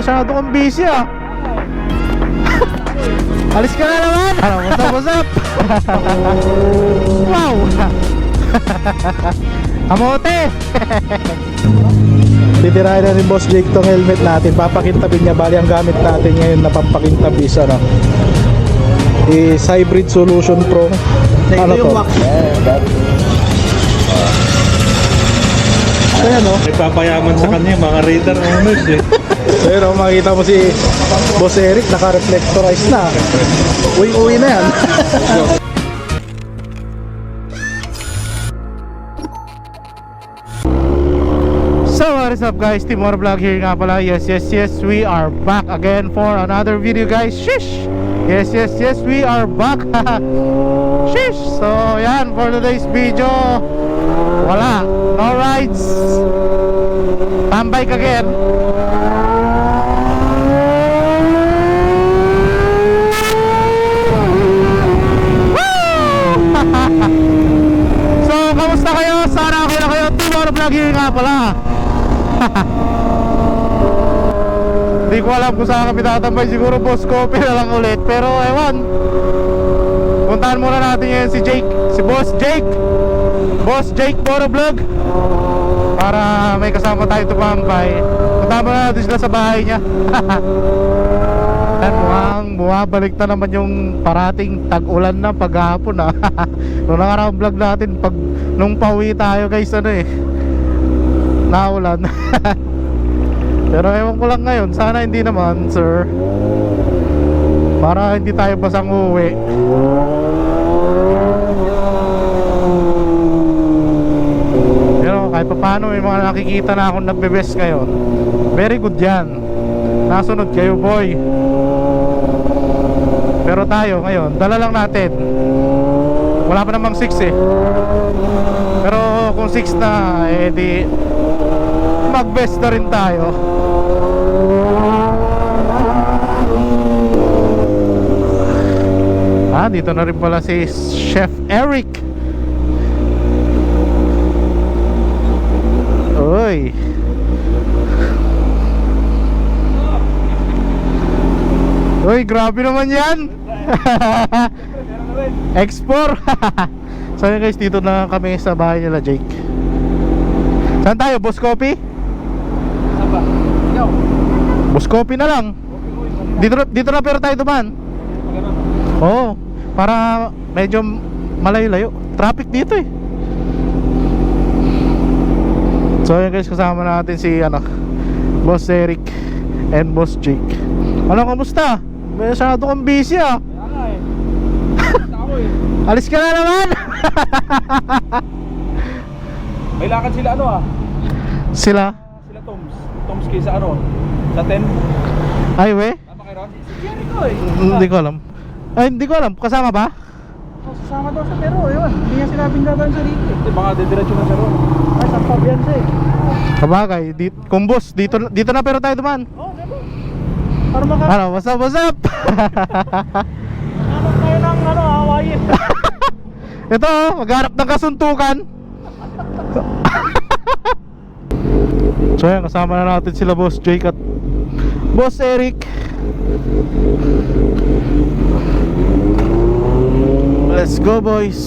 Masyado kang busy ah. Alis ka na naman. Ano, what's up? Wow. Kamote. Titirahin na rin Boss Jake tong helmet natin. Papakintabin niya. Bali ang gamit natin ngayon na pampakintab is ano, is Hybrid Solution Pro. Ano to? Ayan o. Nagpapayaman sa kanya mga radar owners eh. Pero makita mo si Boss Eric naka-reflectorize na. Uwi na yan. So what is up guys, Team Motovlog here nga pala. Yes, we are back again for another video guys. Shish! Yes, we are back. Shish! So yan, for today's video, wala, no rides, tambay again. So kamusta kayo? Sana okay na kayo. Team Motovlog here nga pala. Hindi ko alam kung saan kami tatambay. Siguro Boss Coffee na lang ulit. Pero ewan, puntahan muna natin ngayon si Jake, si Boss Jake Motovlog, para may kasama tayo tumambay. Puntahan muna natin sila sa bahay niya. At mukhang bumabalik na naman yung parating tag-ulan na paghapon ah. Nung nakaraang vlog natin, nung pauwi tayo guys, ano eh, naulan. Pero ewan ko lang ngayon, sana hindi naman sir, para hindi tayo basang uwi. Pero kahit pa paano may mga nakikita na akong nagbe-best ngayon. Very good yan. Nasunod kayo boy. Pero tayo ngayon, dala lang natin. Wala pa namang 6 eh. Pero kung 6 na, eh di mag-best na rin tayo. Ah, dito na rin pala si Chef Eric. Uy. Uy, grabe naman yan. Explore. So yun guys, dito na kami sa bahay nila Jake. Saan tayo? Boss Coffee? Saan ba? Ikaw? Boss Coffee na lang. Dito na pero tayo duman. Oo, para medyo malayo-layo. Traffic dito eh. So yun guys, kasama natin si Boss Eric and Boss Jake. Ano, kamusta? Masyado kang busy ah. Kaya nga eh. Alis ka na naman. May lakad sila Sila Toms kay sa sa 10. ay we? Tama kayo ron? Si Jericho eh. Hindi ko alam. Ay, hindi ko alam. Kasama ba? Sasama daw sa pero yun. Hindi niya sinabing dadaan sa rito eh. Baka didiretso na siya ron. Ay, sa Fabian siya eh. Kabagay, kung boss, dito na pero tayo duman. Oo, diba? Para maka... Ano, what's up? Tayo ng hawayin. Ito, magharap ng kasuntukan. So yan, kasama na natin sila Boss Jake at Boss Eric. Let's go boys.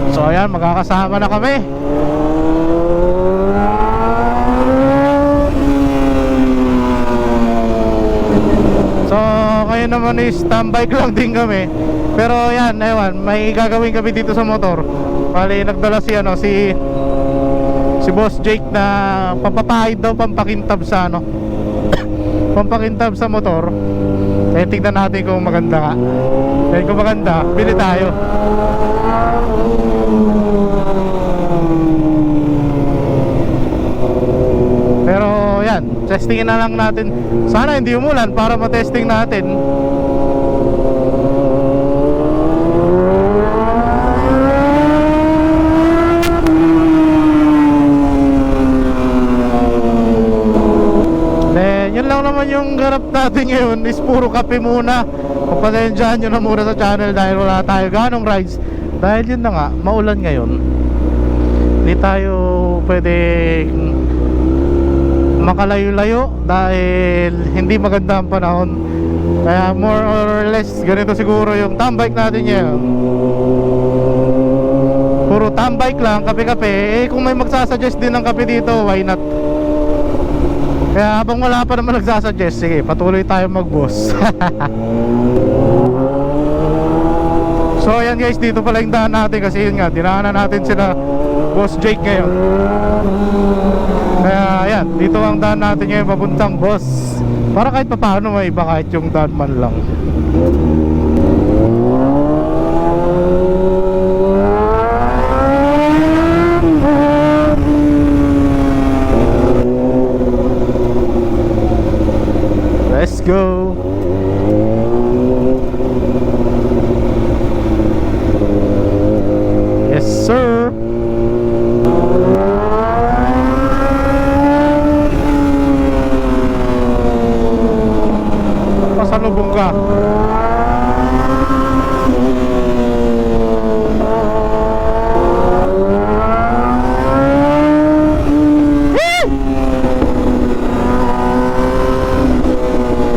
So ayan, magkakasama na kami. So ngayon naman is standby lang din kami. Pero yan, ewan, may gagawin kami dito sa motor. Bali nagdala si Boss Jake na pampapahid daw, pampakintab sa pampakintab sa motor. Kaya tignan natin kung maganda ka. Kaya kung maganda, bili tayo. Pero yan, testingin na lang natin. Sana hindi umulan para matesting natin. natin ngayon is puro kape muna. Pagpasensyahan nyo na muna sa channel dahil wala tayo ganong rides. Dahil yun na nga, maulan ngayon. Hindi tayo pwede makalayo-layo dahil hindi maganda ang panahon. Kaya more or less ganito siguro yung tambike natin ngayon. Puro tambike lang, kape-kape. Kung may magsasuggest din ng kape dito, why not? Kaya habang wala pa naman nagsasuggest, sige, patuloy tayo mag-boss. So ayan guys, dito pala yung daan natin kasi yun nga, dinaanan natin sila Boss Jake ngayon. Kaya ayan, dito ang daan natin ngayon papuntang Boss. Para kahit papaano may iba kahit yung daan man lang. Let's go. Yes, sir. Pasalubong ka.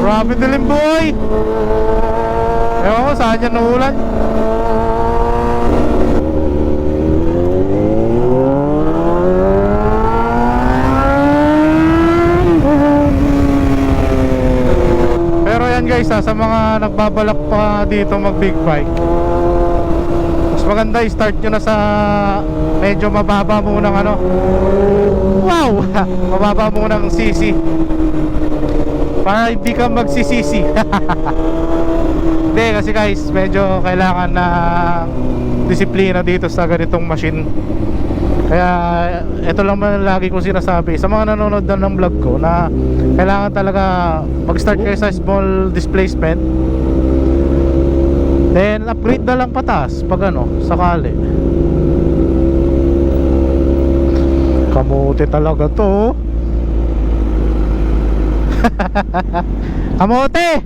Grabe dilim, boy. Ewan ko saan yan naulan. Pero yan guys, sa mga nagbabalak pa dito mag big bike, mas maganda i-start nyo na sa medyo mababa munang ano. Wow. Mababa munang CC para hindi ka magsisisi. Hindi kasi guys, medyo kailangan na disiplina dito sa ganitong machine. Kaya ito lang man lagi kong sinasabi sa mga nanonood na ng vlog ko, na kailangan talaga mag-start kayo sa small displacement, then upgrade na lang pataas pag ano, sakali. Kamote talaga to. Kamote.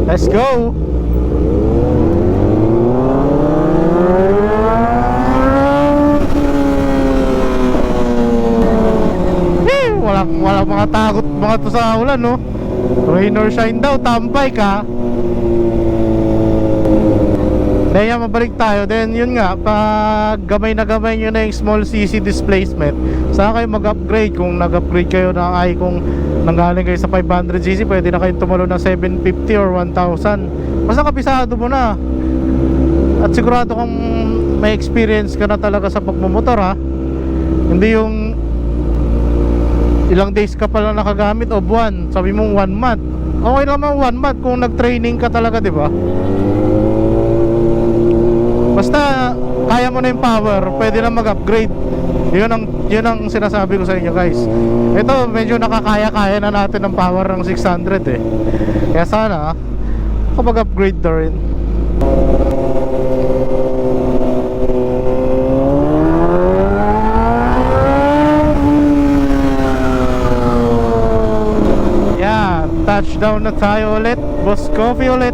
Let's go. Walang mga takot mga to sa ulan, no? Rain or shine daw, tambay ka. Then yan, mabalik tayo. Then yun nga, pag gamay na gamay nyo na yung small CC displacement, saan kayo mag-upgrade? Kung nag-upgrade kayo na kung nanggaling kayo sa 500cc, pwede na kayong tumalo ng 750 or 1,000. Basta kabisado mo na. At sigurado kung may experience ka na talaga sa pagmumotor, ha? Hindi yung ilang days ka pala nakagamit o buwan, sabi mo 1 month. Okay naman 1 month kung nag-training ka talaga, di ba? Basta kaya mo na yung power, pwede na mag-upgrade. Yun ang sinasabi ko sa inyo guys. Ito medyo nakakaya-kaya na natin ng power ng 600 eh. Kaya sana kapag-upgrade na rin. Touchdown na tayo ulit. Boss Coffee ulit.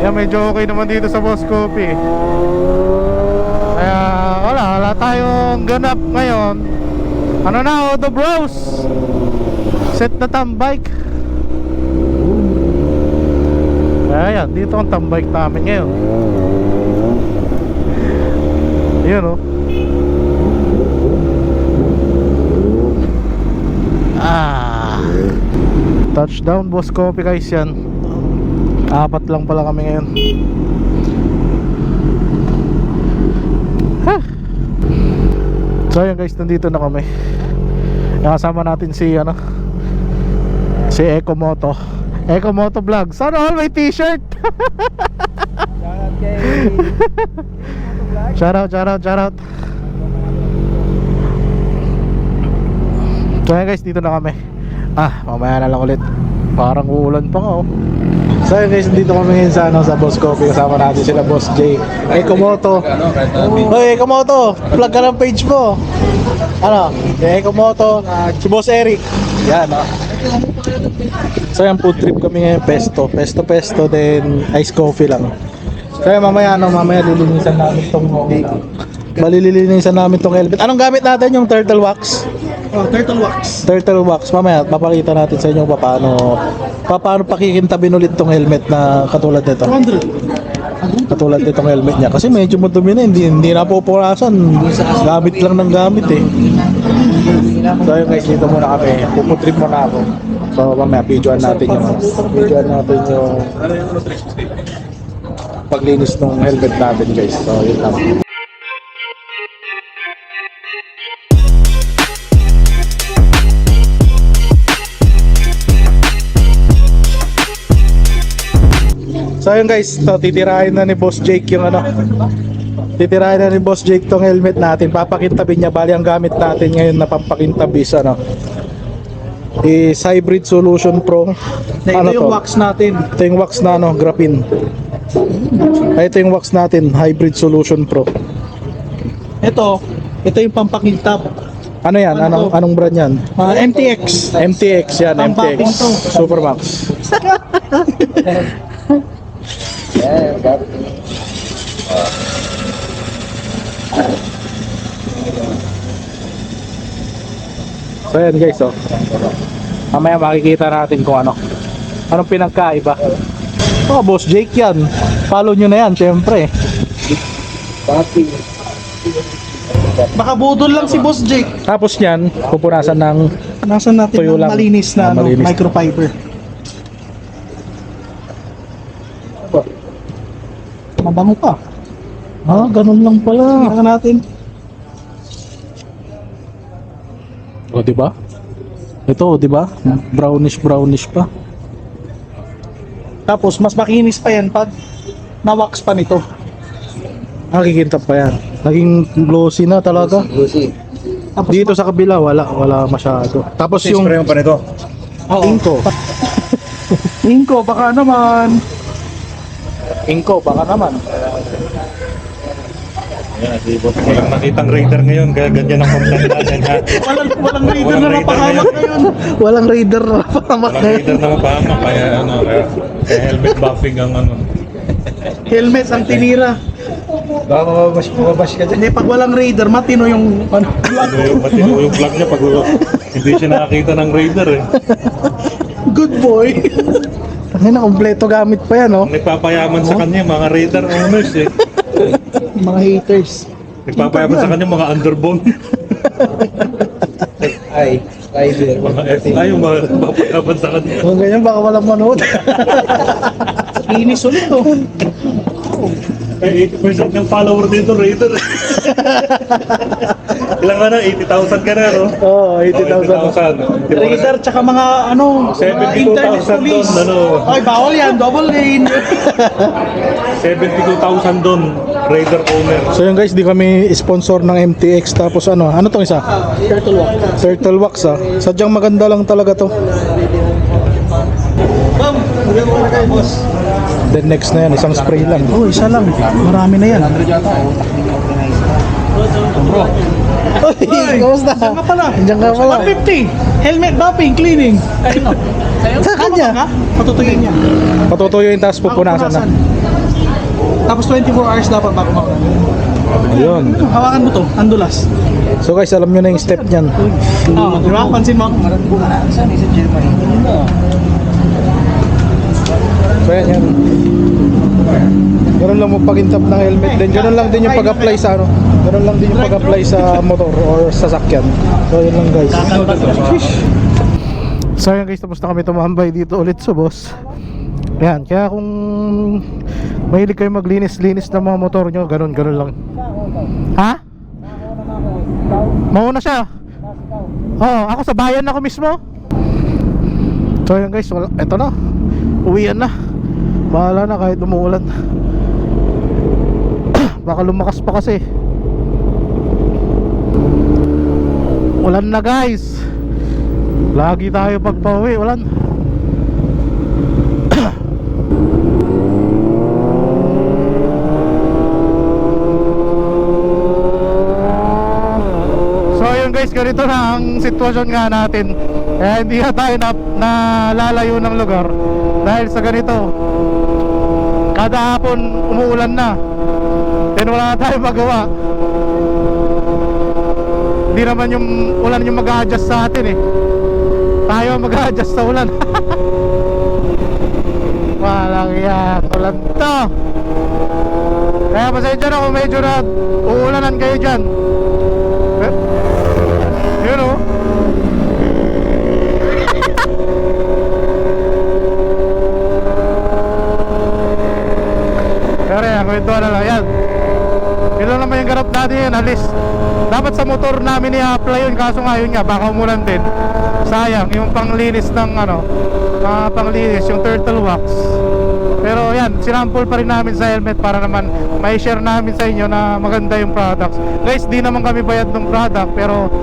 Yan, medyo okay naman dito sa Boss Coffee. Kaya wala tayong ganap ngayon. Ano na, Auto Bros? Set na tambike. Kaya yan, dito ang tambike namin ngayon. Yun, oh. Touchdown Boss Coffee guys, yan. 4 lang pala kami ngayon. So yan guys, nandito na kami. Nakasama natin si si Ecomoto Vlog. Sana all may t-shirt. Shout out. So yan guys, dito na kami. Mamaya na lang ulit. Parang uulan pa nga, oh. So yun guys, dito kami ngayon sa, sa Boss Coffee. Kasama natin sila Boss Jake, Ekomoto. Hoy Ekomoto, plug ka ng page mo. Ano? Ekomoto, si Boss Eric. Yan. So yan, food trip kami ngayon, pesto, then ice coffee lang. So yan, mamaya lilinisan namin tong malilinisan namin tong helmet. Anong gamit natin? Yung turtle wax? Oh, turtle wax. Turtle wax. Mamaya papakita natin sa inyo paano pakikintabin ulit tong helmet na katulad nito. 200. Katulad nitong helmet niya kasi medyo madumi na, hindi na pupurasan. Gamit lang ng gamit eh. So yun guys, dito muna kami. Puputrip muna ako. So mamaya videoan natin yung paglinis ng helmet natin guys. So yun lang. So yun guys, so titirahin na ni Boss Jake yung titirahin na ni Boss Jake tong helmet natin. Papakintabi niya, bali ang gamit natin ngayon na pampakintabi is Hybrid Solution Pro. Ito yung wax natin. Ito yung wax na graphene. Ito yung wax natin, Hybrid Solution Pro. Ito yung pampakintab. Ano yan? Anong brand yan? MTX. MTX yan, Pambaking MTX to. Supermax. So yan guys, mamaya makikita natin kung anong pinagkaiba. Boss Jake yan, follow nyo na yan syempre. Baka budol lang si Boss Jake. Tapos yan, pupunasan ng Nasaan natin tuyo ng lang. malinis na Malinis. microfiber. Mabango pa. ganun lang pala. Tingnan natin. O diba? Ito, diba? Brownish pa. Tapos mas makinis pa yan pag na-wax pa nito. Kikintab pa yan. Naging glossy na talaga. Tapos Dito sa kabila wala masyado. Tapos yung Spray mo pa nito. inko. Inko, baka naman. Inko baka naman. Ayan, si Boss. Walang nakitang raider ngayon, kaya ganyan ang complaint natin ha. Walang raider na Walang napahamak ngayon. Walang raider na pahamak Walang raider na mapahamak, kaya kaya helmet buffing ang Helmet ang tinira. Baka mababash ka Hindi, pag walang raider, matino yung Matino yung vlog niya pag hindi siya nakakita ng raider eh. good boy. Ay na, kompleto gamit pa yan, Ang nagpapayaman sa kanya, mga raider owners eh. Mga haters. Nagpapayaman sa kanya, mga underbone. Mga FI yung mga nagpapayaman sa kanya. Kung ganyan baka walang manood. Inis ulit to. Ay, 80% ng follower dito, raider. Ilang 80,000 ka na, no? Oo, 80,000. 80,000. Raider, tsaka mga mga 72,000 internet doon, police. ano? Ay, bawal yan. Double lane. 72,000 doon, raider owner. So yun guys, di kami sponsor ng MTX. Tapos ano tong isa? Turtle walk. Turtle wax Sadyang maganda lang talaga to. Bam! Bigyan mo na kayo, boss. Then next na yan, isang spray lang. Oh, isa lang. Marami na yan. Oy, kamusta? Diyan ka pala. Diyan ka pala. 150. Helmet buffing, cleaning. Sa kanya. Patutuyin niya. Patutuyuin tapos pupunasan na. Tapos 24 hours dapat bago makuha. Ayun. Hawakan mo to, andulas. So guys, alam nyo na yung step niyan. Di ba? Pansin mo. So yan. Ganun lang magpagintap ng helmet. Then ganun lang din yung pag-apply sa ganun lang din yung pag-apply sa motor or sasakyan. So yun lang guys. So yun guys, tapos na kami tumambay dito ulit sa boss. Yan, kaya kung mahilig kayo maglinis-linis ng mga motor nyo, ganun lang. Ha? Mauna siya. Oo, ako sa bayan ako mismo. So yun guys, eto na. Uwian na. Bahala na kahit umuulan. Baka lumakas pa kasi. Ulan na guys. Lagi tayo pagpa-uwi, ulan. guys, ganito na ang sitwasyon nga natin. Kaya hindi na tayo nalalayo ng lugar dahil sa ganito. Kada hapon umuulan na, then wala na tayo magawa. Hindi naman yung ulan yung mag-a-adjust sa atin eh. Tayo mag-a-adjust sa ulan. Walang yan, ulan to. Kaya pasensya na kung medyo na uulanan kayo dyan. Yun o. Pero yan, kwentuhan na lang yan. Yun lang naman yung ganap natin yun. Alis, dapat sa motor namin i-apply yun. Kaso nga yun nga, baka umulan din. Sayang, yung panglinis ng panglinis, yung turtle wax. Pero yan, sinample pa rin namin sa helmet para naman may share namin sa inyo na maganda yung products. Guys, di naman kami bayad ng product, pero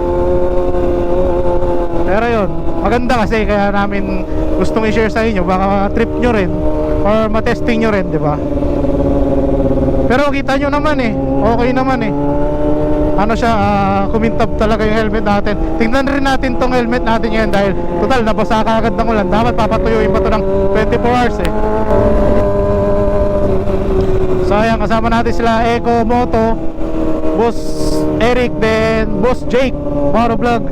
yun, maganda kasi kaya namin gustong i-share sa inyo. Baka trip nyo rin or matesting nyo rin, di ba? Pero kita nyo naman eh, okay naman eh. Ano siya, kumintab talaga yung helmet natin. Tingnan rin natin tong helmet natin ngayon dahil total nabasa ka agad ng ulan. Dapat papatuyuin pa to ng 24 hours eh. So ayan, kasama natin sila Eco Moto, Boss Eric, then Boss Jake Motovlog.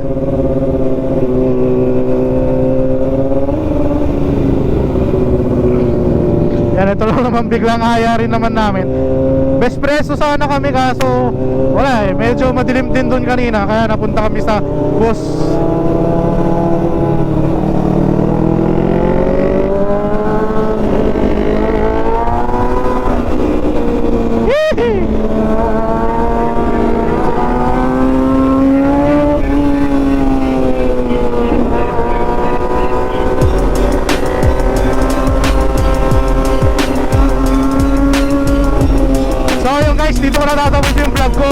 Yan, ito lang naman biglang haya rin naman namin. Best preso sana kami kaso wala eh, medyo madilim din doon kanina. Kaya napunta kami sa Boss. Dito ko na tatapos yung vlog ko.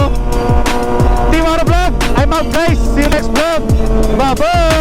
Team Motovlog, I'm out guys. See you next vlog. Bye bye.